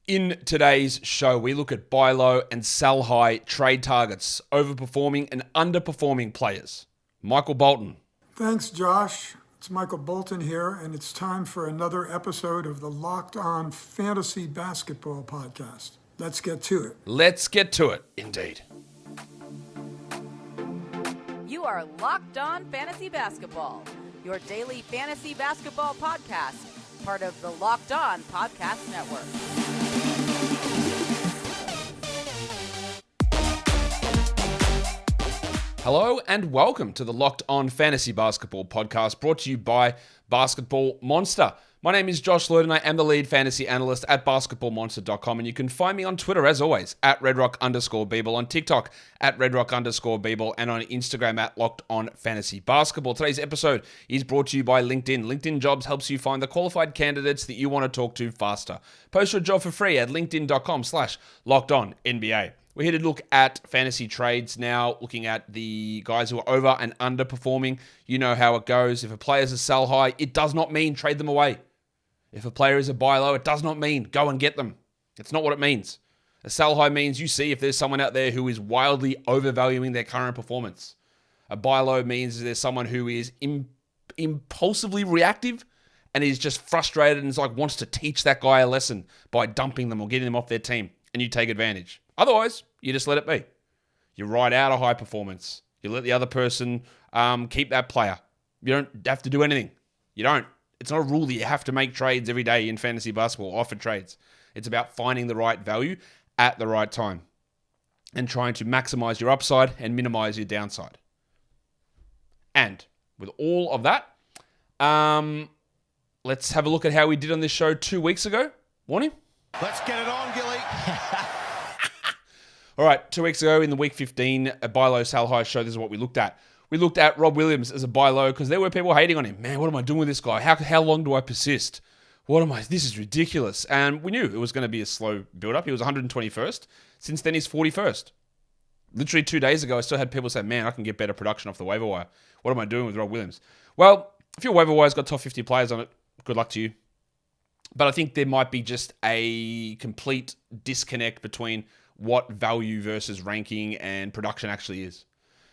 In today's show, we look at buy low and sell high trade targets, overperforming and underperforming players. Michael Bolton. Thanks, Josh. It's Michael Bolton here, and it's time for another episode of the Locked On Fantasy Basketball Podcast. Let's get to it. Let's get to it, indeed. You are Locked On Fantasy Basketball, your daily fantasy basketball podcast, part of the Locked On Podcast Network. Hello and welcome to the Locked On Fantasy Basketball Podcast, brought to you by Basketball Monster. My name is Josh Lloyd and I am the lead fantasy analyst at basketballmonster.com, and you can find me on Twitter as always at redrock_Beal, on TikTok at redrock_Beal, and on Instagram at Locked On Fantasy Basketball. Today's episode is brought to you by LinkedIn. LinkedIn Jobs helps you find the qualified candidates that you want to talk to faster. Post your job for free at linkedin.com/LockedOnNBA. We're here to look at fantasy trades now, looking at the guys who are over and underperforming. You know how it goes. If a player is a sell high, it does not mean trade them away. If a player is a buy low, it does not mean go and get them. It's not what it means. A sell high means you see if there's someone out there who is wildly overvaluing their current performance. A buy low means there's someone who is impulsively reactive and is just frustrated and is wants to teach that guy a lesson by dumping them or getting them off their team, and you take advantage. Otherwise, you just let it be. You ride out a high performance. You let the other person keep that player. You don't have to do anything. You don't. It's not a rule that you have to make trades every day in fantasy basketball, offer trades. It's about finding the right value at the right time and trying to maximize your upside and minimize your downside. And with all of that, let's have a look at how we did on this show 2 weeks ago. Want him? Let's get it on, Gilly. All right, 2 weeks ago in the Week 15 buy low, sell high show, this is what we looked at. We looked at Rob Williams as a buy low because there were people hating on him. Man, what am I doing with this guy? How long do I persist? This is ridiculous. And we knew it was going to be a slow build-up. He was 121st. Since then, he's 41st. Literally 2 days ago, I still had people say, man, I can get better production off the waiver wire. What am I doing with Rob Williams? Well, if your waiver wire's got top 50 players on it, good luck to you. But I think there might be just a complete disconnect between what value versus ranking and production actually is.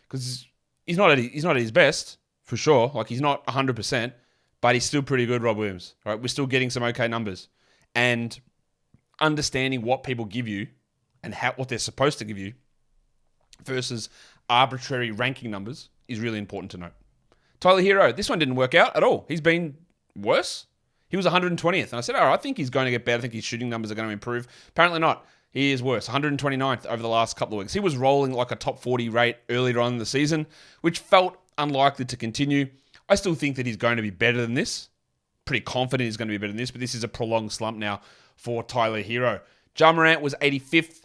Because he's not at his best, for sure. He's not 100%, but he's still pretty good, Rob Williams. Right? We're still getting some okay numbers. And understanding what people give you and what they're supposed to give you versus arbitrary ranking numbers is really important to note. Tyler Hero, this one didn't work out at all. He's been worse. He was 120th. And I said, all right, I think he's going to get better. I think his shooting numbers are going to improve. Apparently not. He is worse, 129th over the last couple of weeks. He was rolling like a top 40 rate earlier on in the season, which felt unlikely to continue. I still think that he's going to be better than this. Pretty confident he's going to be better than this, but this is a prolonged slump now for Tyler Hero. Jamal Murray was 85th.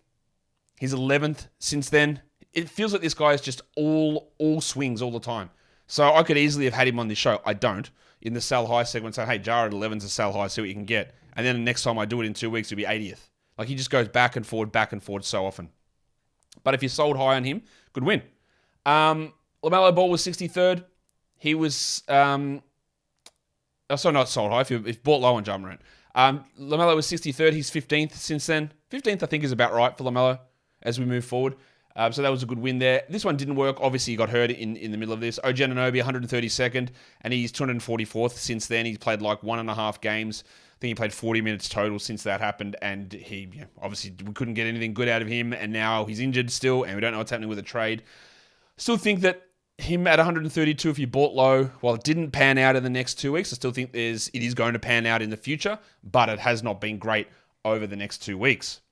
He's 11th since then. It feels like this guy is just all swings all the time. So I could easily have had him on this show. I don't. In the sell high segment, saying, hey, Jared 11's a sell high, see what you can get. And then the next time I do it in 2 weeks, it'll be 80th. He just goes back and forward so often. But if you sold high on him, good win. LaMelo Ball was 63rd. He was... not sold high, if you bought low on Jamal Murray. LaMelo was 63rd. He's 15th since then. 15th, I think, is about right for LaMelo as we move forward. So that was a good win there. This one didn't work. Obviously, he got hurt in the middle of this. OG Anunoby, 132nd, and he's 244th since then. He's played 1.5 games. I think he played 40 minutes total since that happened, and obviously we couldn't get anything good out of him, and now he's injured still, and we don't know what's happening with the trade. Still think that him at 132, if you bought low, while it didn't pan out in the next 2 weeks, I still think it is going to pan out in the future, but it has not been great over the next 2 weeks.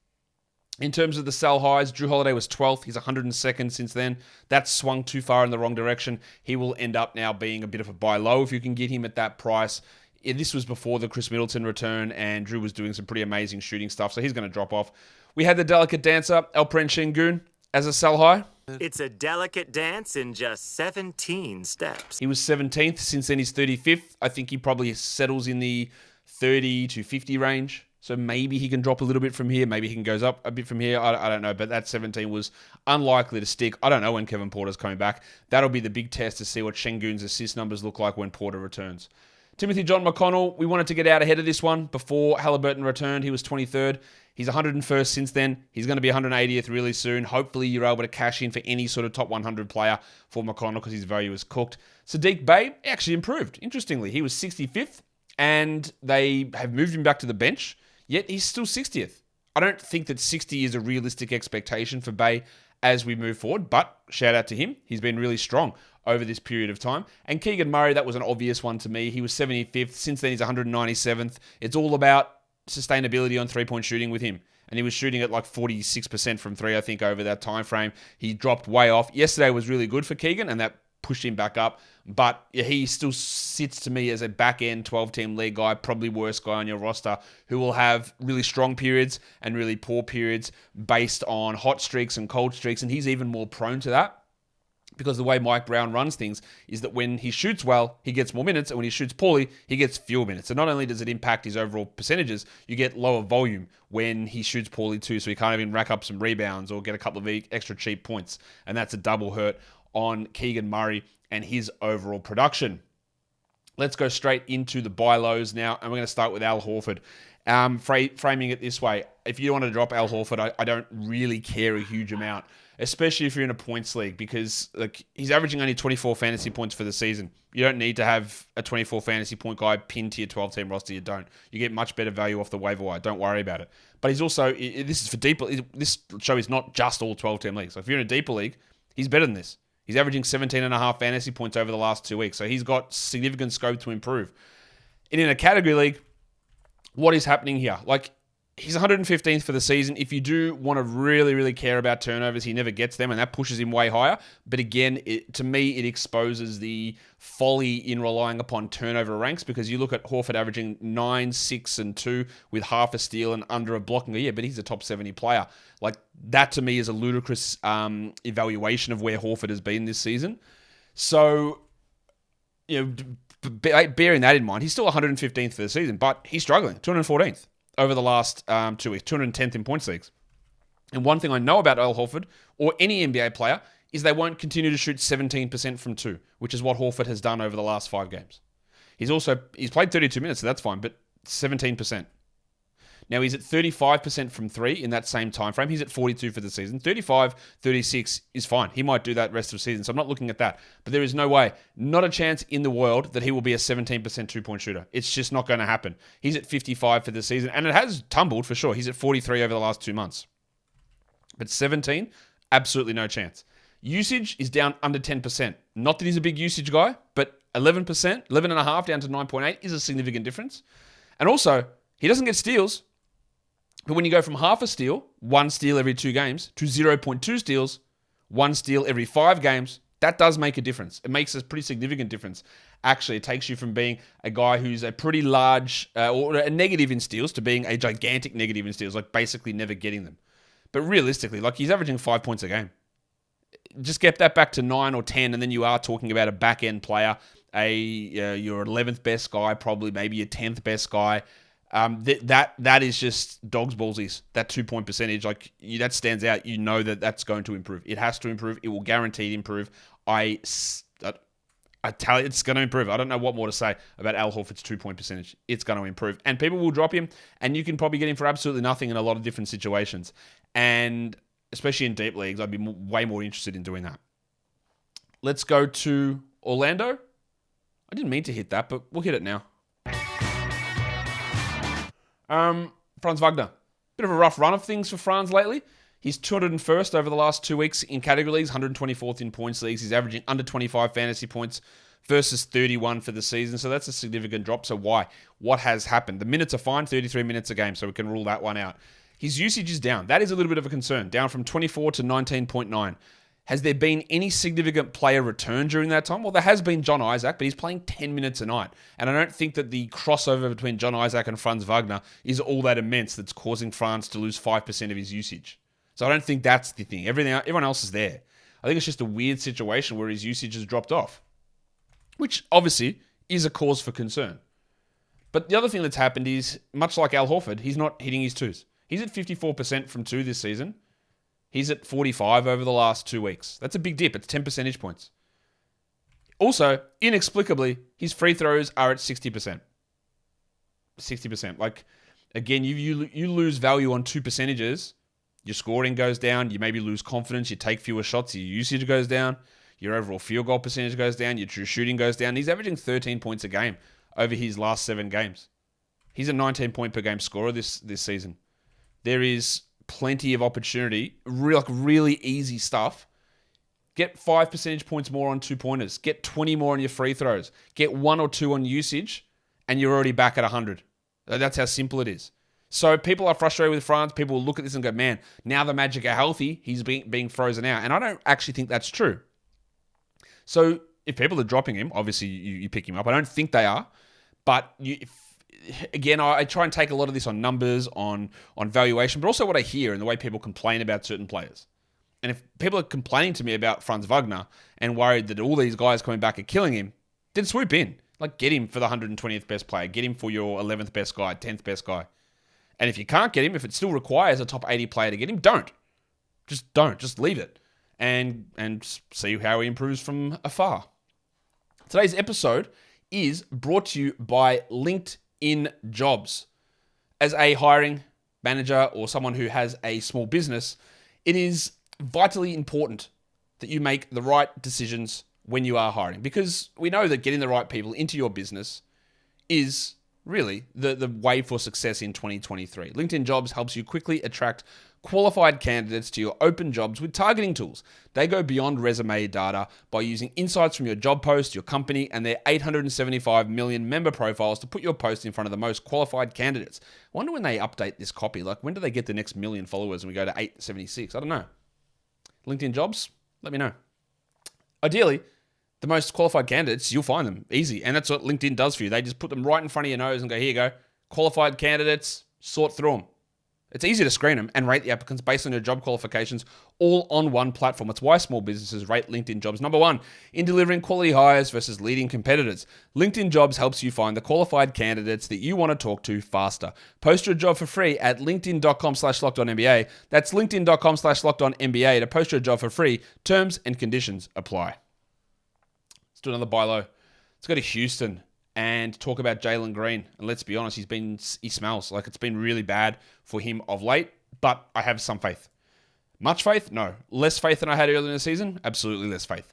In terms of the sell highs, Drew Holiday was 12th. He's 102nd since then. That's swung too far in the wrong direction. He will end up now being a bit of a buy low if you can get him at that price. This was before the Chris Middleton return, and Drew was doing some pretty amazing shooting stuff, so he's going to drop off. We had the delicate dancer, Alperen Sengun, as a sell high. It's a delicate dance in just 17 steps. He was 17th. Since then, he's 35th. I think he probably settles in the 30 to 50 range. So maybe he can drop a little bit from here. Maybe he can goes up a bit from here. I don't know. But that 17 was unlikely to stick. I don't know when Kevin Porter's coming back. That'll be the big test to see what Sengun's assist numbers look like when Porter returns. Timothy John McConnell, we wanted to get out ahead of this one before Halliburton returned. He was 23rd. He's 101st since then. He's going to be 180th really soon. Hopefully, you're able to cash in for any sort of top 100 player for McConnell because his value is cooked. Sadiq Bey actually improved. Interestingly, he was 65th, and they have moved him back to the bench, yet he's still 60th. I don't think that 60 is a realistic expectation for Bey as we move forward, but shout out to him. He's been really strong over this period of time. And Keegan Murray, that was an obvious one to me. He was 75th. Since then, he's 197th. It's all about sustainability on three-point shooting with him. And he was shooting at like 46% from three, I think, over that time frame. He dropped way off. Yesterday was really good for Keegan, and that pushed him back up. But he still sits to me as a back-end 12-team league guy, probably worst guy on your roster, who will have really strong periods and really poor periods based on hot streaks and cold streaks. And he's even more prone to that, because the way Mike Brown runs things is that when he shoots well, he gets more minutes, and when he shoots poorly, he gets fewer minutes. So not only does it impact his overall percentages, you get lower volume when he shoots poorly too, so he can't even rack up some rebounds or get a couple of extra cheap points. And that's a double hurt on Keegan Murray and his overall production. Let's go straight into the buy lows now, and we're going to start with Al Horford. Framing it this way, if you want to drop Al Horford, I don't really care a huge amount, especially if you're in a points league, because he's averaging only 24 fantasy points for the season. You don't need to have a 24 fantasy point guy pinned to your 12-team roster. You don't. You get much better value off the waiver wire. Don't worry about it. But he's also, this is for deeper, this show is not just all 12-team leagues. So if you're in a deeper league, he's better than this. He's averaging 17.5 fantasy points over the last 2 weeks. So he's got significant scope to improve. And in a category league, what is happening here? He's 115th for the season. If you do want to really, really care about turnovers, he never gets them, and that pushes him way higher. But again, to me, it exposes the folly in relying upon turnover ranks, because you look at Horford averaging 9, 6, and 2 with half a steal and under a block in a year, but he's a top 70 player. That to me is a ludicrous evaluation of where Horford has been this season. So, bearing that in mind, he's still 115th for the season, but he's struggling, 214th. Over the last 2 weeks, 210th in points leagues. And one thing I know about Al Horford, or any NBA player, is they won't continue to shoot 17% from two, which is what Horford has done over the last 5 games. He's played 32 minutes, so that's fine, but 17%. Now, he's at 35% from three in that same time frame. He's at 42 for the season. 35, 36 is fine. He might do that rest of the season, so I'm not looking at that. But there is no way, not a chance in the world that he will be a 17% two-point shooter. It's just not going to happen. He's at 55 for the season, and it has tumbled for sure. He's at 43 over the last 2 months. But 17, absolutely no chance. Usage is down under 10%. Not that he's a big usage guy, but 11%, 11.5 down to 9.8 is a significant difference. And also, he doesn't get steals. But when you go from half a steal, 1 steal every 2 games, to 0.2 steals, 1 steal every 5 games, that does make a difference. It makes a pretty significant difference. Actually, it takes you from being a guy who's a pretty large, or a negative in steals, to being a gigantic negative in steals, basically never getting them. But realistically, he's averaging 5 points a game. Just get that back to 9 or 10, and then you are talking about a back-end player, your 11th best guy, probably maybe your 10th best guy. That is just dog's ballsies. That 2-point percentage, that stands out. You know that's going to improve. It has to improve. It will guaranteed improve. I tell you, it's going to improve. I don't know what more to say about Al Horford's 2-point percentage. It's going to improve. And people will drop him, and you can probably get him for absolutely nothing in a lot of different situations. And especially in deep leagues, I'd be way more interested in doing that. Let's go to Orlando. I didn't mean to hit that, but we'll hit it now. Franz Wagner. Bit of a rough run of things for Franz lately. He's 201st over the last 2 weeks in category leagues, 124th in points leagues. He's averaging under 25 fantasy points versus 31 for the season. So that's a significant drop. So why? What has happened? The minutes are fine, 33 minutes a game, so we can rule that one out. His usage is down. That is a little bit of a concern, down from 24 to 19.9. Has there been any significant player return during that time? Well, there has been John Isaac, but he's playing 10 minutes a night. And I don't think that the crossover between John Isaac and Franz Wagner is all that immense that's causing Franz to lose 5% of his usage. So I don't think that's the thing. Everyone else is there. I think it's just a weird situation where his usage has dropped off, which obviously is a cause for concern. But the other thing that's happened is, much like Al Horford, he's not hitting his twos. He's at 54% from two this season. He's at 45 over the last 2 weeks. That's a big dip. It's 10 percentage points. Also, inexplicably, his free throws are at 60%. 60%. Like, again, you lose value on 2 percentages. Your scoring goes down. You maybe lose confidence. You take fewer shots. Your usage goes down. Your overall field goal percentage goes down. Your true shooting goes down. He's averaging 13 points a game over his last 7 games. He's a 19-point per game scorer this season. There is plenty of opportunity. Really easy stuff. Get 5 percentage points more on 2-pointers. Get 20 more on your free throws. Get 1 or 2 on usage, and you're already back at 100. That's how simple it is. So people are frustrated with Franz. People will look at this and go, man, now the Magic are healthy, he's being frozen out. And I don't actually think that's true. So if people are dropping him, obviously you pick him up. I don't think they are. But again, I try and take a lot of this on numbers, on valuation, but also what I hear and the way people complain about certain players. And if people are complaining to me about Franz Wagner and worried that all these guys coming back are killing him, then swoop in. Like, get him for the 120th best player. Get him for your 11th best guy, 10th best guy. And if you can't get him, if it still requires a top 80 player to get him, don't. Just don't. Just leave it. And see how he improves from afar. Today's episode is brought to you by LinkedIn Jobs. As a hiring manager or someone who has a small business, it is vitally important that you make the right decisions when you are hiring, because we know that getting the right people into your business is really the way for success in 2023. LinkedIn Jobs helps you quickly attract qualified candidates to your open jobs with targeting tools. They go beyond resume data by using insights from your job post, your company, and their 875 million member profiles to put your post in front of the most qualified candidates. I wonder when they update this copy. Like, when do they get the next million followers and we go to 876? I don't know. LinkedIn Jobs, let me know. Ideally, the most qualified candidates, you'll find them easy. And that's what LinkedIn does for you. They just put them right in front of your nose and go, here you go. Qualified candidates, sort through them. It's easy to screen them and rate the applicants based on your job qualifications, all on one platform. It's why small businesses rate LinkedIn Jobs number 1 in delivering quality hires versus leading competitors. LinkedIn Jobs helps you find the qualified candidates that you want to talk to faster. Post your job for free at linkedin.com/lockedonnba. That's linkedin.com/lockedonnba to post your job for free. Terms and conditions apply. Let's do another buy low. Let's go to Houston and talk about Jalen Green. And let's be honest, he smells like it's been really bad for him of late, but I have some faith. Much faith? No. Less faith than I had earlier in the season? Absolutely less faith.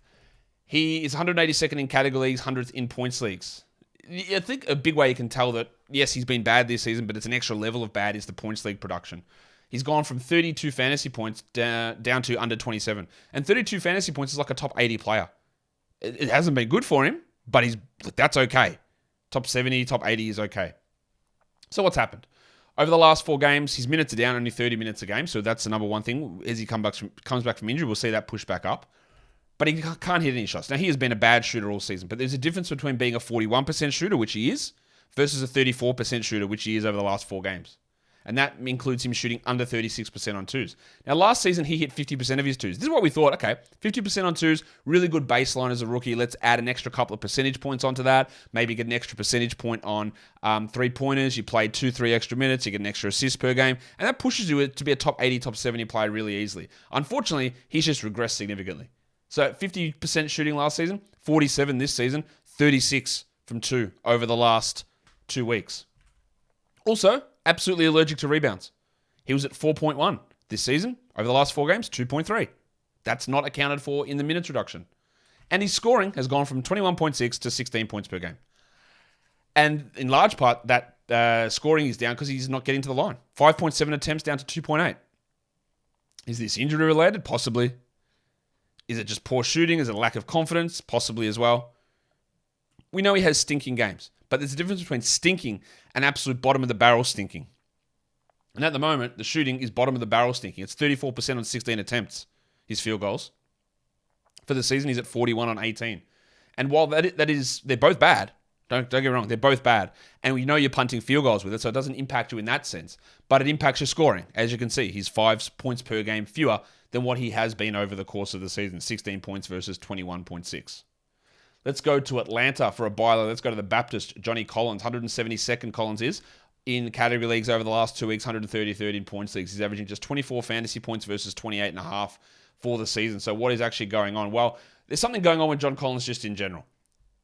He is 182nd in category leagues, 100th in points leagues. I think a big way you can tell that, yes, he's been bad this season, but it's an extra level of bad is the points league production. He's gone from 32 fantasy points down to under 27. And 32 fantasy points is like a top 80 player. It hasn't been good for him, but that's okay. Top 70, top 80 is okay. So what's happened? Over the last 4 games, his minutes are down, only 30 minutes a game. So that's the number one thing. As he comes back from injury, we'll see that push back up. But he can't hit any shots. Now, he has been a bad shooter all season, but there's a difference between being a 41% shooter, which he is, versus a 34% shooter, which he is over the last 4 games. And that includes him shooting under 36% on twos. Now, last season, he hit 50% of his twos. This is what we thought. Okay, 50% on twos, really good baseline as a rookie. Let's add an extra couple of percentage points onto that. Maybe get an extra percentage point on 3-pointers. You play 2-3 extra minutes. You get an extra assist per game. And that pushes you to be a top 80, top 70 player really easily. Unfortunately, he's just regressed significantly. So 50% shooting last season, 47 this season, 36 from 2 over the last 2 weeks. Also, absolutely allergic to rebounds. He was at 4.1 this season. Over the last 4 games, 2.3. That's not accounted for in the minutes reduction. And his scoring has gone from 21.6 to 16 points per game. And in large part, that scoring is down because he's not getting to the line. 5.7 attempts down to 2.8. Is this injury related? Possibly. Is it just poor shooting? Is it a lack of confidence? Possibly as well. We know he has stinking games. But there's a difference between stinking and absolute bottom of the barrel stinking. And at the moment, the shooting is bottom of the barrel stinking. It's 34% on 16 attempts, his field goals. For the season, he's at 41 on 18. And while they're both bad, don't get me wrong, they're both bad. And we know you're punting field goals with it, so it doesn't impact you in that sense. But it impacts your scoring. As you can see, he's 5 points per game fewer than what he has been over the course of the season. 16 points versus 21.6. Let's go to Atlanta for a buy low. Let's go to the Baptist, Johnny Collins. 172nd Collins is in category leagues over the last 2 weeks, 133rd in points leagues. He's averaging just 24 fantasy points versus 28.5 for the season. So what is actually going on? Well, there's something going on with John Collins just in general.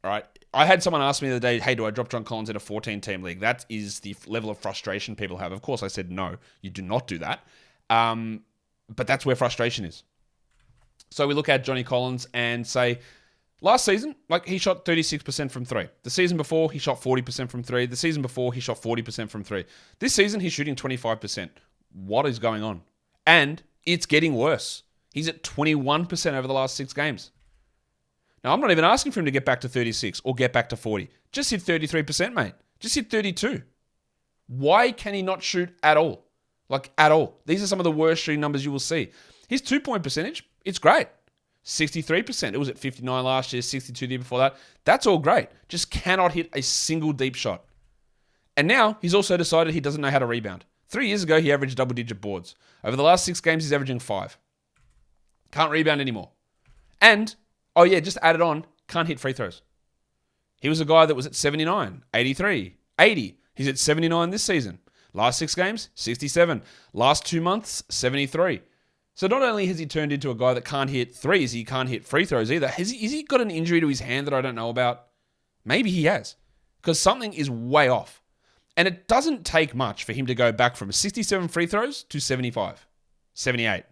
All right. I had someone ask me the other day, hey, do I drop John Collins in a 14-team league? That is the level of frustration people have. Of course, I said no, you do not do that. But that's where frustration is. So we look at Johnny Collins and say, last season, he shot 36% from three. The season before, he shot 40% from three. The season before, he shot 40% from three. This season, he's shooting 25%. What is going on? And it's getting worse. He's at 21% over the last 6 games. Now, I'm not even asking for him to get back to 36 or get back to 40. Just hit 33%, mate. Just hit 32. Why can he not shoot at all? At all. These are some of the worst shooting numbers you will see. His 2-point percentage, it's great. 63%. It was at 59 last year, 62 the year before that. That's all great. Just cannot hit a single deep shot. And now he's also decided he doesn't know how to rebound. 3 years ago, he averaged double-digit boards. Over the last 6 games, he's averaging 5. Can't rebound anymore. And, just added on, can't hit free throws. He was a guy that was at 79, 83, 80. He's at 79 this season. Last 6 games, 67. Last 2 months, 73. So not only has he turned into a guy that can't hit threes, he can't hit free throws either. Has he got an injury to his hand that I don't know about? Maybe he has. Because something is way off. And it doesn't take much for him to go back from 67 free throws to 75, 78.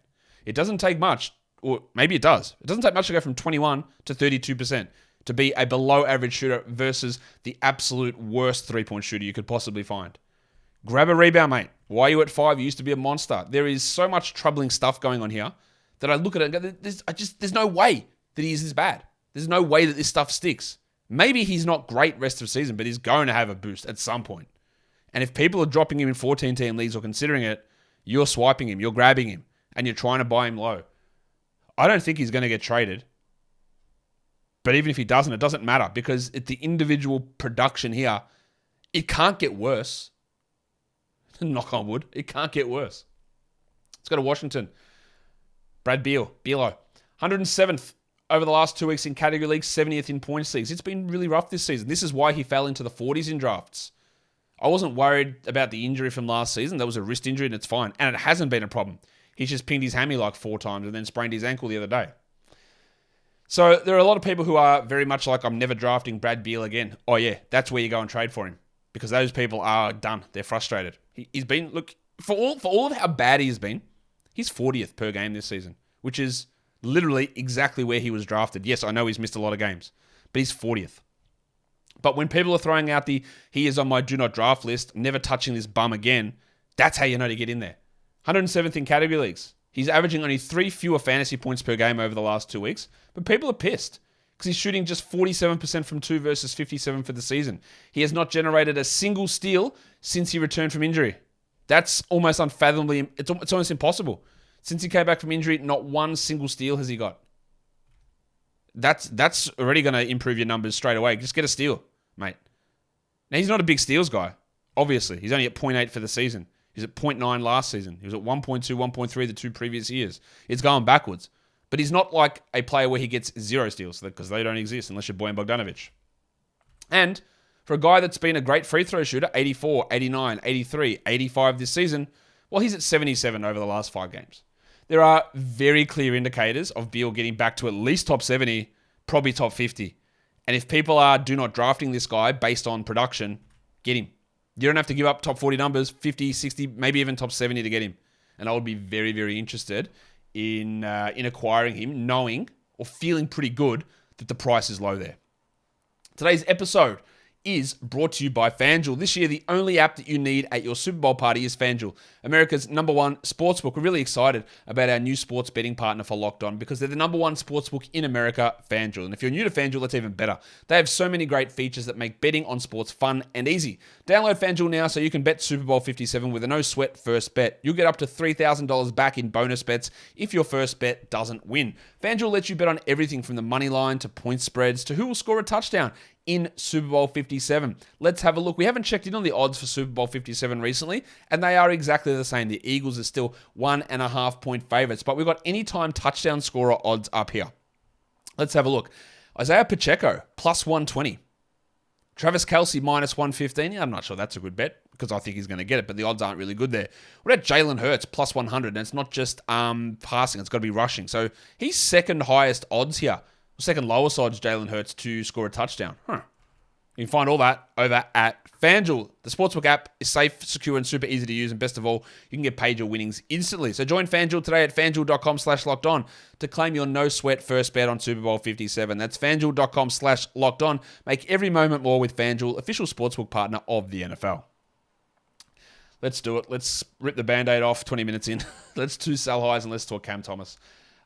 It doesn't take much, or maybe it does. It doesn't take much to go from 21 to 32% to be a below average shooter versus the absolute worst 3-point shooter you could possibly find. Grab a rebound, mate. Why are you at 5? You used to be a monster. There is so much troubling stuff going on here that I look at it and go, there's no way that he is this bad. There's no way that this stuff sticks. Maybe he's not great rest of season, but he's going to have a boost at some point. And if people are dropping him in 14-team leagues or considering it, you're swiping him, you're grabbing him, and you're trying to buy him low. I don't think he's going to get traded. But even if he doesn't, it doesn't matter because at the individual production here, it can't get worse. Knock on wood. It can't get worse. Let's go to Washington. Brad Beal. Bealo. 107th over the last 2 weeks in category leagues, 70th in points leagues. It's been really rough this season. This is why he fell into the 40s in drafts. I wasn't worried about the injury from last season. That was a wrist injury and it's fine. And it hasn't been a problem. He's just pinged his hammy 4 times and then sprained his ankle the other day. So there are a lot of people who are very much like, I'm never drafting Brad Beal again. Oh yeah, that's where you go and trade for him. Because those people are done. They're frustrated. He's been, look, for all of how bad he's been, he's 40th per game this season, which is literally exactly where he was drafted. Yes, I know he's missed a lot of games, but he's 40th. But when people are throwing out he is on my do not draft list, never touching this bum again, that's how you know to get in there. 107th in category leagues. He's averaging only 3 fewer fantasy points per game over the last 2 weeks, but people are pissed because he's shooting just 47% from 2 versus 57 for the season. He has not generated a single steal since he returned from injury. That's almost unfathomably, it's almost impossible. Since he came back from injury, not one single steal has he got. That's already going to improve your numbers straight away. Just get a steal, mate. Now, he's not a big steals guy, obviously. He's only at 0.8 for the season. He's at 0.9 last season. He was at 1.2, 1.3 the 2 previous years. It's going backwards. But he's not like a player where he gets 0 steals because they don't exist unless you're Bojan Bogdanovic. And for a guy that's been a great free throw shooter, 84, 89, 83, 85 this season, well, he's at 77 over the last 5 games. There are very clear indicators of Beal getting back to at least top 70, probably top 50. And if people are do not drafting this guy based on production, get him. You don't have to give up top 40 numbers, 50, 60, maybe even top 70 to get him. And I would be very, very interested in acquiring him, knowing or feeling pretty good that the price is low there. Today's episode is brought to you by FanDuel. This year, the only app that you need at your Super Bowl party is FanDuel, America's #1 sportsbook. We're really excited about our new sports betting partner for Locked On because they're the #1 sportsbook in America, FanDuel. And if you're new to FanDuel, that's even better. They have so many great features that make betting on sports fun and easy. Download FanDuel now so you can bet Super Bowl 57 with a no-sweat first bet. You'll get up to $3,000 back in bonus bets if your first bet doesn't win. FanDuel lets you bet on everything from the money line to point spreads to who will score a touchdown in Super Bowl 57. Let's have a look. We haven't checked in on the odds for Super Bowl 57 recently, and they are exactly the same. The Eagles are still 1.5-point favorites, but we've got anytime touchdown scorer odds up here. Let's have a look. Isaiah Pacheco, plus 120. Travis Kelce, minus 115. Yeah, I'm not sure that's a good bet because I think he's going to get it, but the odds aren't really good there. What about Jalen Hurts, plus 100? And it's not just passing, it's got to be rushing. So he's second highest odds here Second lowest odds, Jalen Hurts to score a touchdown. You can find all that over at FanDuel. The Sportsbook app is safe, secure, and super easy to use. And best of all, you can get paid your winnings instantly. So join FanDuel today at FanDuel.com/lockedon to claim your no-sweat first bet on Super Bowl 57. That's FanDuel.com/lockedon. Make every moment more with FanDuel, official sportsbook partner of the NFL. Let's do it. Let's rip the Band-Aid off 20 minutes in. Let's do sell highs and let's talk Cam Thomas.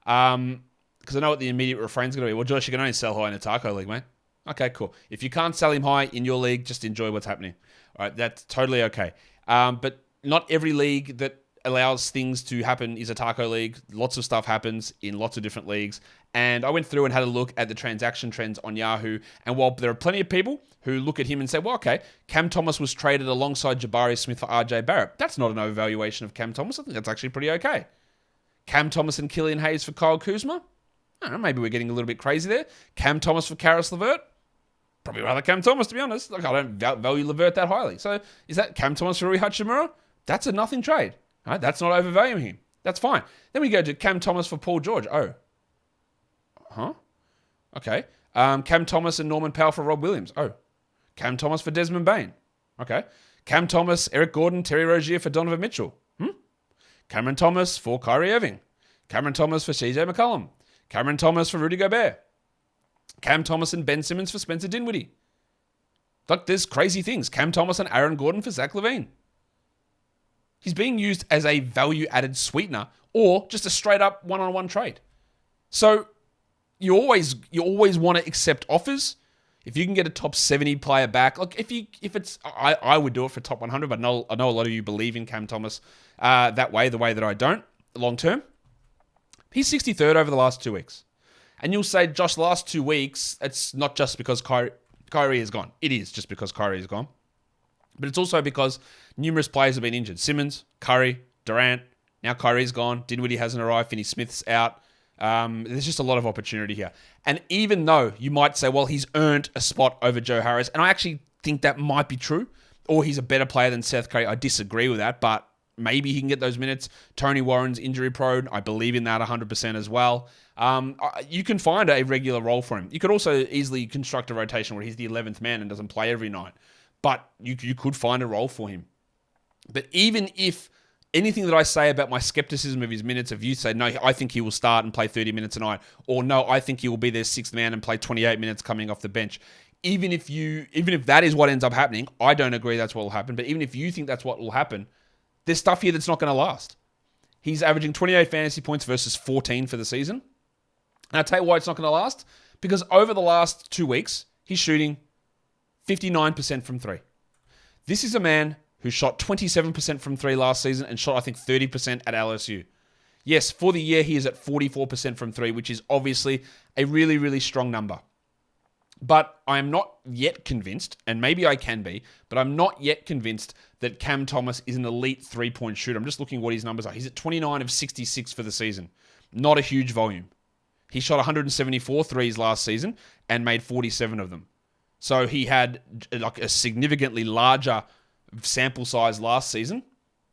Because I know what the immediate refrain's going to be. Well, Josh, you can only sell high in a taco league, mate. Okay, cool. If you can't sell him high in your league, just enjoy what's happening. All right, that's totally okay. But not every league that allows things to happen is a taco league. Lots of stuff happens in lots of different leagues. And I went through and had a look at the transaction trends on Yahoo. And while there are plenty of people who look at him and say, well, okay, Cam Thomas was traded alongside Jabari Smith for RJ Barrett. That's not an overvaluation of Cam Thomas. I think that's actually pretty okay. Cam Thomas and Killian Hayes for Kyle Kuzma? I don't know, maybe we're getting a little bit crazy there. Cam Thomas for Karis LeVert? Probably rather Cam Thomas, to be honest. Like, I don't value LeVert that highly. So is that Cam Thomas for Rui Hachimura? That's a nothing trade. All right, that's not overvaluing him. That's fine. Then we go to Cam Thomas for Paul George. Oh. Huh? Okay. Cam Thomas and Norman Powell for Rob Williams. Oh. Cam Thomas for Desmond Bain. Okay. Cam Thomas, Eric Gordon, Terry Rozier for Donovan Mitchell. Cameron Thomas for Kyrie Irving. Cameron Thomas for CJ McCollum. Cameron Thomas for Rudy Gobert. Cam Thomas and Ben Simmons for Spencer Dinwiddie. Like, there's crazy things. Cam Thomas and Aaron Gordon for Zach LaVine. He's being used as a value-added sweetener or just a straight-up one-on-one trade. So you always want to accept offers. If you can get a top 70 player back, like if it's, I would do it for top 100, but I know a lot of you believe in Cam Thomas the way that I don't, long term. He's 63rd over the last 2 weeks. And you'll say, Josh, the last 2 weeks, it's not just because Kyrie is gone. It is just because Kyrie is gone. But it's also because numerous players have been injured. Simmons, Curry, Durant, now Kyrie's gone. Dinwiddie hasn't arrived. Finney Smith's out. There's just a lot of opportunity here. And even though you might say, well, he's earned a spot over Joe Harris, and I actually think that might be true, or he's a better player than Seth Curry. I disagree with that, but maybe he can get those minutes. Tony Warren's injury prone. I believe in that 100% as well. You can find a regular role for him. You could also easily construct a rotation where he's the 11th man and doesn't play every night. But you could find a role for him. But even if anything that I say about my skepticism of his minutes, if you say, no, I think he will start and play 30 minutes a night, or no, I think he will be their 6th man and play 28 minutes coming off the bench. Even if that is what ends up happening, I don't agree that's what will happen. But even if you think that's what will happen, there's stuff here that's not going to last. He's averaging 28 fantasy points versus 14 for the season. And I'll tell you why it's not going to last. Because over the last 2 weeks, he's shooting 59% from three. This is a man who shot 27% from three last season and shot, I think, 30% at LSU. Yes, for the year, he is at 44% from three, which is obviously a really, really strong number. But I am not yet convinced, and maybe I can be, but I'm not yet convinced that Cam Thomas is an elite three-point shooter. I'm just looking at what his numbers are. He's at 29 of 66 for the season. Not a huge volume. He shot 174 threes last season and made 47 of them. So he had like a significantly larger sample size last season.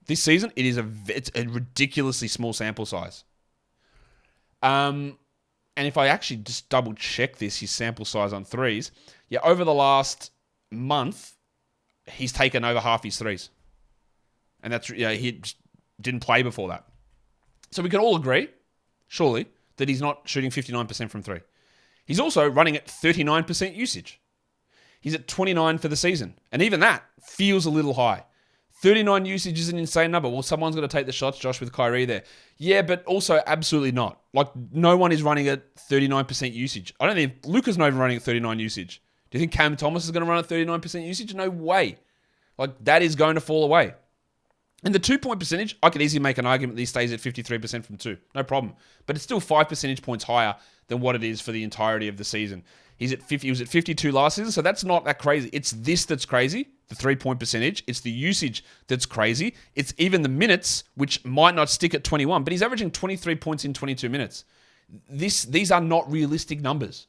This season, it's a ridiculously small sample size. And if I actually just double check his sample size on threes, over the last month, he's taken over half his threes. And that's, he just didn't play before that. So we can all agree, surely, that he's not shooting 59% from three. He's also running at 39% usage. He's at 29 for the season. And even that feels a little high. 39 usage is an insane number. Well, someone's got to take the shots, Josh, with Kyrie there. Yeah, but also absolutely not. Like, no one is running at 39% usage. I don't think Luka's not even running at 39 usage. Do you think Cam Thomas is going to run at 39% usage? No way. Like, that is going to fall away. And the 2-point percentage, I could easily make an argument that he stays at 53% from two. No problem. But it's still 5 percentage points higher than what it is for the entirety of the season. He was at 52 last season, so that's not that crazy. It's this that's crazy, the 3-point percentage. It's the usage that's crazy. It's even the minutes, which might not stick at 21, but he's averaging 23 points in 22 minutes. These are not realistic numbers.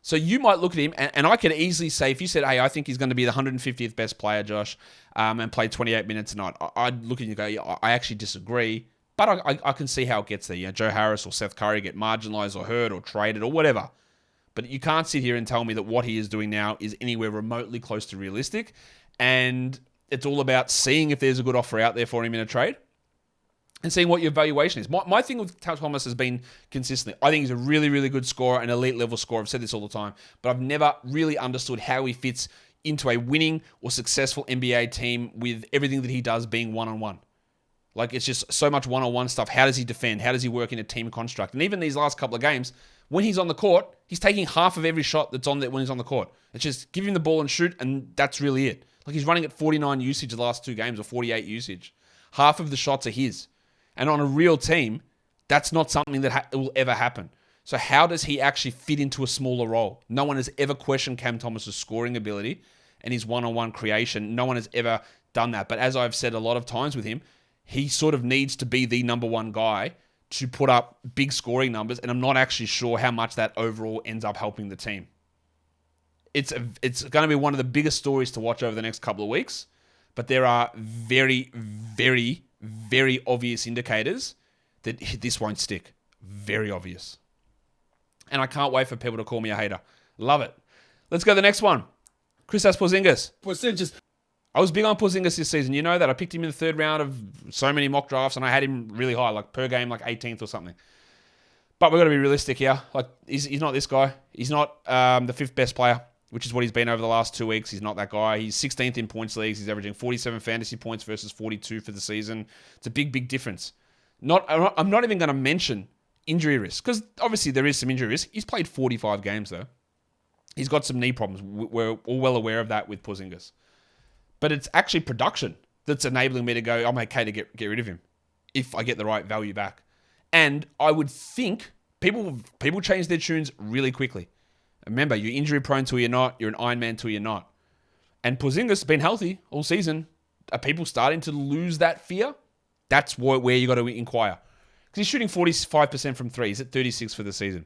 So you might look at him, and I could easily say, if you said, hey, I think he's going to be the 150th best player, Josh, and play 28 minutes a night, I'd look at you and go, yeah, I actually disagree, but I can see how it gets there. Joe Harris or Seth Curry get marginalized or hurt or traded or whatever. But you can't sit here and tell me that what he is doing now is anywhere remotely close to realistic. And it's all about seeing if there's a good offer out there for him in a trade and seeing what your valuation is. My thing with Thomas has been consistently, I think he's a really, really good scorer, an elite level scorer. I've said this all the time, but I've never really understood how he fits into a winning or successful NBA team with everything that he does being one-on-one. Like, it's just so much one-on-one stuff. How does he defend? How does he work in a team construct? And even these last couple of games, when he's on the court, he's taking half of every shot that's on there when he's on the court. It's just give him the ball and shoot, and that's really it. Like, he's running at 49 usage the last 2 games or 48 usage. Half of the shots are his. And on a real team, that's not something that will ever happen. So how does he actually fit into a smaller role? No one has ever questioned Cam Thomas's scoring ability and his one-on-one creation. No one has ever done that. But as I've said a lot of times with him, he sort of needs to be the number one guy to put up big scoring numbers, and I'm not actually sure how much that overall ends up helping the team. It's going to be one of the biggest stories to watch over the next couple of weeks, but there are very, very, very obvious indicators that this won't stick. Very obvious. And I can't wait for people to call me a hater. Love it. Let's go to the next one. Kristaps Porzingis. I was big on Porzingis this season. You know that. I picked him in the 3rd round of so many mock drafts, and I had him really high, like per game, like 18th or something. But we've got to be realistic here. Like, he's not this guy. He's not the 5th best player, which is what he's been over the last 2 weeks. He's not that guy. He's 16th in points leagues. He's averaging 47 fantasy points versus 42 for the season. It's a big, big difference. I'm not even going to mention injury risk, because obviously there is some injury risk. He's played 45 games, though. He's got some knee problems. We're all well aware of that with Porzingis. But it's actually production that's enabling me to go, I'm okay to get rid of him if I get the right value back. And I would think people change their tunes really quickly. Remember, you're injury prone till you're not. You're an Iron Man till you're not. And Porzingis has been healthy all season. Are people starting to lose that fear? That's where you got to inquire. Because he's shooting 45% from 3. He's at 36 for the season.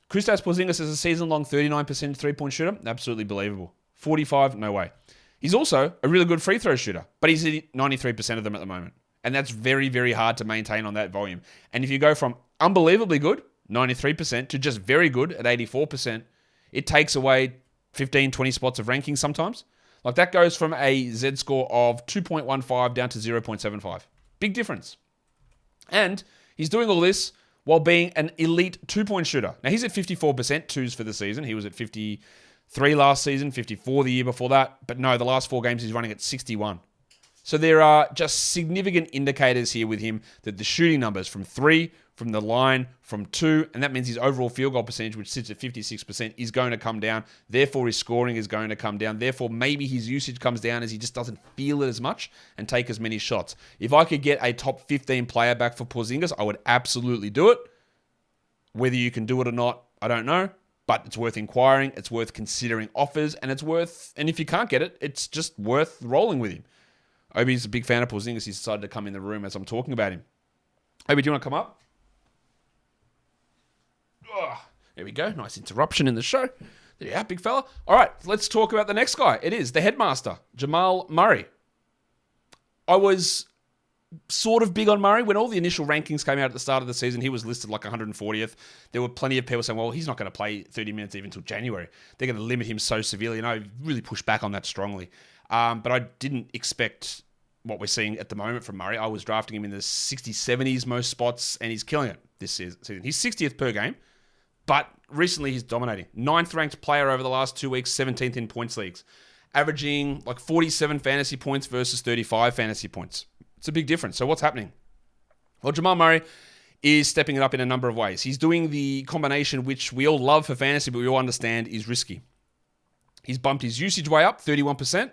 Kristaps Porzingis is a season-long 39% three-point shooter. Absolutely believable. 45, no way. He's also a really good free throw shooter, but he's at 93% of them at the moment. And that's very, very hard to maintain on that volume. And if you go from unbelievably good, 93%, to just very good at 84%, it takes away 15, 20 spots of ranking sometimes. Like, that goes from a Z score of 2.15 down to 0.75. Big difference. And he's doing all this while being an elite 2-point shooter. Now, he's at 54% twos for the season. He was at 53 last season, 54 the year before that. But no, the last 4 games he's running at 61. So there are just significant indicators here with him that the shooting numbers from 3, from the line, from 2, and that means his overall field goal percentage, which sits at 56%, is going to come down. Therefore, his scoring is going to come down. Therefore, maybe his usage comes down as he just doesn't feel it as much and take as many shots. If I could get a top 15 player back for Porzingis, I would absolutely do it. Whether you can do it or not, I don't know. But it's worth inquiring. It's worth considering offers. And if you can't get it, it's just worth rolling with him. Obi's a big fan of Porzingis. He's decided to come in the room as I'm talking about him. Obi, do you want to come up? Oh, there we go. Nice interruption in the show. There you are, big fella. All right, let's talk about the next guy. It is the headmaster, Jamal Murray. I was sort of big on Murray. When all the initial rankings came out at the start of the season, he was listed like 140th. There were plenty of people saying, well, he's not going to play 30 minutes even until January. They're going to limit him so severely. And I really pushed back on that strongly. But I didn't expect what we're seeing at the moment from Murray. I was drafting him in the 60s, 70s most spots, and he's killing it this season. He's 60th per game, but recently he's dominating. 9th ranked player over the last 2 weeks, 17th in points leagues, averaging like 47 fantasy points versus 35 fantasy points. It's a big difference. So what's happening? Well, Jamal Murray is stepping it up in a number of ways. He's doing the combination which we all love for fantasy, but we all understand is risky. He's bumped his usage way up, 31%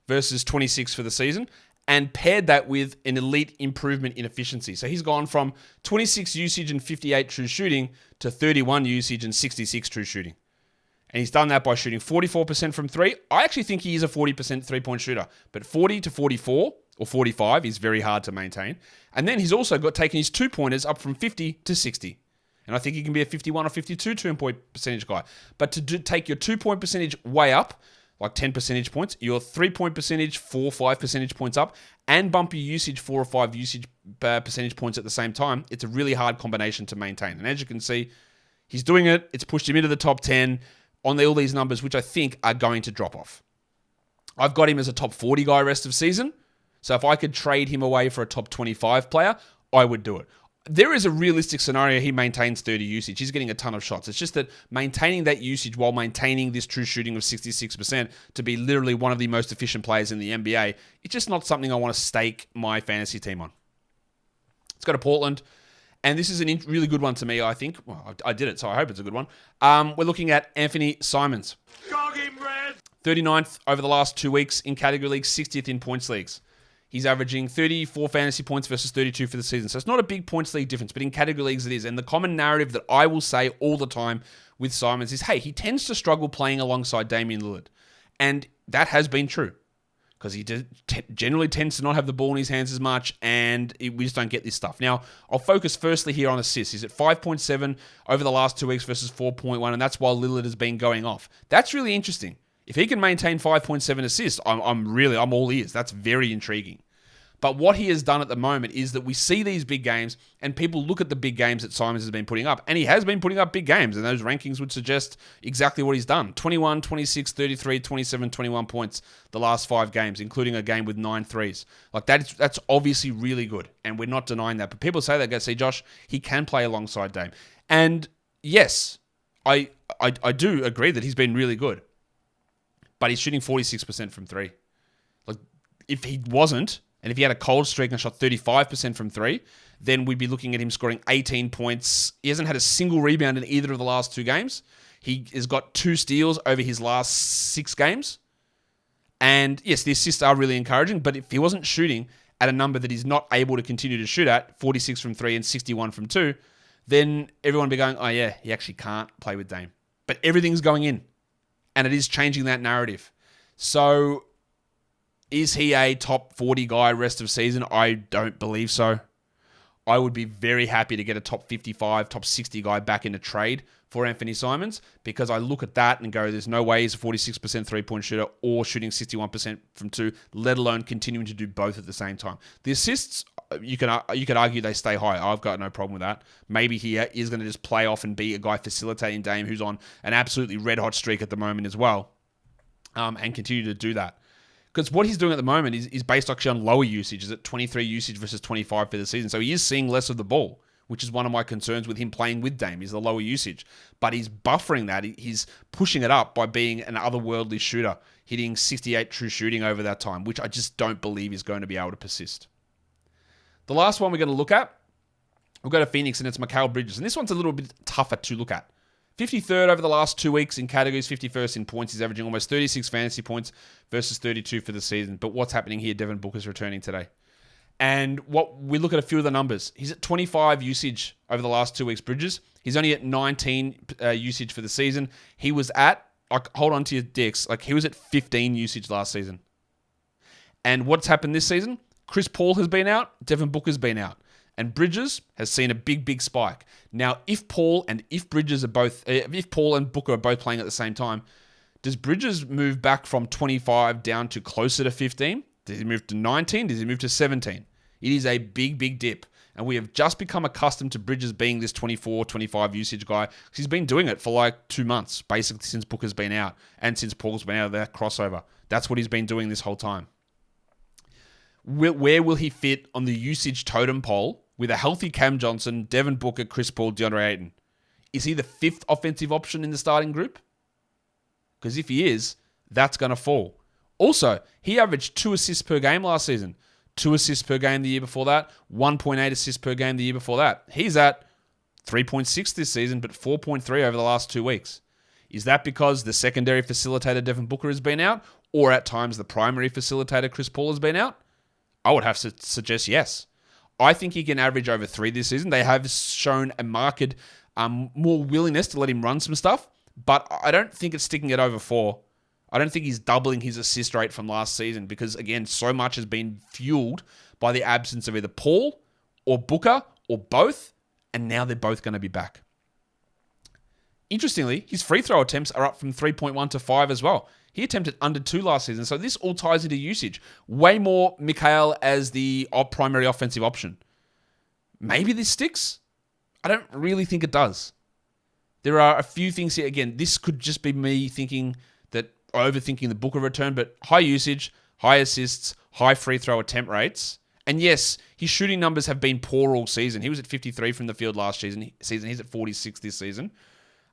versus 26 for the season, and paired that with an elite improvement in efficiency. So he's gone from 26 usage and 58 true shooting to 31 usage and 66 true shooting. And he's done that by shooting 44% from 3. I actually think he is a 40% three-point shooter, but 40 to 44 or 45 is very hard to maintain. And then he's also taken his 2-pointers up from 50 to 60. And I think he can be a 51 or 52 2-point percentage guy. But to take your 2-point percentage way up, like 10 percentage points, your 3-point percentage 4 or 5 percentage points up, and bump your usage 4 or 5 usage percentage points at the same time, it's a really hard combination to maintain. And as you can see, He's doing it. It's pushed him into the top 10 on all these numbers, which I think are going to drop off. I've got him as a top 40 guy rest of season. So if I could trade him away for a top 25 player, I would do it. There is a realistic scenario he maintains 30 usage. He's getting a ton of shots. It's just that maintaining that usage while maintaining this true shooting of 66% to be literally one of the most efficient players in the NBA, it's just not something I want to stake my fantasy team on. Let's go to Portland. And this is a really good one to me, I think. Well, I did it, so I hope it's a good one. We're looking at Anfernee Simons. 39th over the last 2 weeks in category leagues, 60th in points leagues. He's averaging 34 fantasy points versus 32 for the season. So it's not a big points league difference, but in category leagues it is. And the common narrative that I will say all the time with Simons is, hey, he tends to struggle playing alongside Damian Lillard. And that has been true because he generally tends to not have the ball in his hands as much, and we just don't get this stuff. Now, I'll focus firstly here on assists. He's at 5.7 over the last 2 weeks versus 4.1, and that's while Lillard has been going off. That's really interesting. If he can maintain 5.7 assists, I'm all ears. That's very intriguing. But what he has done at the moment is that we see these big games and people look at the big games that Simons has been putting up. And he has been putting up big games, and those rankings would suggest exactly what he's done. 21, 26, 33, 27, 21 points the last 5 games, including a game with 9 threes. Like that's obviously really good, and we're not denying that. But people say that, go, see, Josh, he can play alongside Dame. And yes, I do agree that he's been really good. But he's shooting 46% from 3. Like, if he wasn't, and if he had a cold streak and shot 35% from 3, then we'd be looking at him scoring 18 points. He hasn't had a single rebound in either of the last 2 games. He has got 2 steals over his last 6 games. And yes, the assists are really encouraging, but if he wasn't shooting at a number that he's not able to continue to shoot at, 46 from 3 and 61 from 2, then everyone would be going, oh yeah, he actually can't play with Dame. But everything's going in. And it is changing that narrative. So, is he a top 40 guy rest of season? I don't believe so. I would be very happy to get a top 55, top 60 guy back in a trade for Anfernee Simons, because I look at that and go, there's no way he's a 46% three-point shooter or shooting 61% from 2, let alone continuing to do both at the same time. The assists, you could argue they stay high. I've got no problem with that. Maybe he is going to just play off and be a guy facilitating Dame, who's on an absolutely red-hot streak at the moment as well, and continue to do that. Because what he's doing at the moment is based actually on lower usage. He's at 23 usage versus 25 for the season. So he is seeing less of the ball, which is one of my concerns with him playing with Dame, is the lower usage. But he's buffering that. He's pushing it up by being an otherworldly shooter, hitting 68 true shooting over that time, which I just don't believe is going to be able to persist. The last one we're going to look at, we'll go to Phoenix, and it's Mikal Bridges. And this one's a little bit tougher to look at. 53rd over the last 2 weeks in categories, 51st in points. He's averaging almost 36 fantasy points versus 32 for the season. But what's happening here? Devin Booker's returning today. And we look at a few of the numbers. He's at 25 usage over the last 2 weeks, Bridges. He's only at 19 usage for the season. He was at, hold on to your dicks, he was at 15 usage last season. And what's happened this season? Chris Paul has been out. Devin Booker's been out. And Bridges has seen a big spike. Now, if Paul and Booker are both playing at the same time, does Bridges move back from 25 down to closer to 15? Does he move to 19? Does he move to 17? It is a big dip. And we have just become accustomed to Bridges being this 24, 25 usage guy. Because he's been doing it for 2 months, basically since Booker's been out and since Paul's been out of that crossover. That's what he's been doing this whole time. Where will he fit on the usage totem pole with a healthy Cam Johnson, Devin Booker, Chris Paul, DeAndre Ayton? Is he the 5th offensive option in the starting group? Because if he is, that's going to fall. Also, he averaged 2 assists per game last season. 2 assists per game the year before that. 1.8 assists per game the year before that. He's at 3.6 this season, but 4.3 over the last 2 weeks. Is that because the secondary facilitator Devin Booker has been out? Or at times the primary facilitator Chris Paul has been out? I would have to suggest yes. I think he can average over 3 this season. They have shown a marked more willingness to let him run some stuff, but I don't think it's sticking at over 4. I don't think he's doubling his assist rate from last season because, again, so much has been fueled by the absence of either Paul or Booker or both, and now they're both going to be back. Interestingly, his free throw attempts are up from 3.1 to 5 as well. He attempted under 2 last season, so this all ties into usage. Way more Mikal as the primary offensive option. Maybe this sticks? I don't really think it does. There are a few things here. Again, this could just be me thinking that overthinking the Booker return, but high usage, high assists, high free throw attempt rates. And yes, his shooting numbers have been poor all season. He was at 53 from the field last season. He's at 46 this season.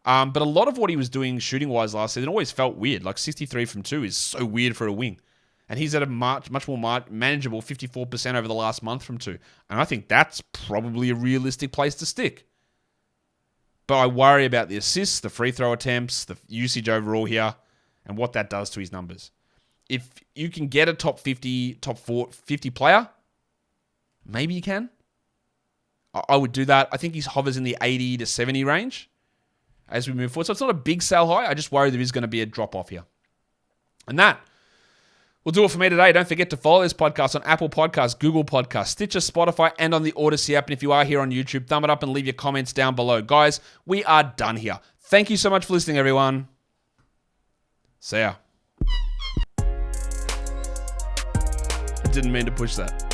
But a lot of what he was doing shooting-wise last season always felt weird. Like 63 from 2 is so weird for a wing. And he's at a much more manageable 54% over the last month from 2. And I think that's probably a realistic place to stick. But I worry about the assists, the free throw attempts, the usage overall here, and what that does to his numbers. If you can get a top 50 player, maybe you can. I would do that. I think he hovers in the 80 to 70 range as we move forward. So it's not a big sell high. I just worry there is going to be a drop off here. And that will do it for me today. Don't forget to follow this podcast on Apple Podcasts, Google Podcasts, Stitcher, Spotify, and on the Odyssey app. And if you are here on YouTube, thumb it up and leave your comments down below. Guys, we are done here. Thank you so much for listening, everyone. See ya. Didn't mean to push that.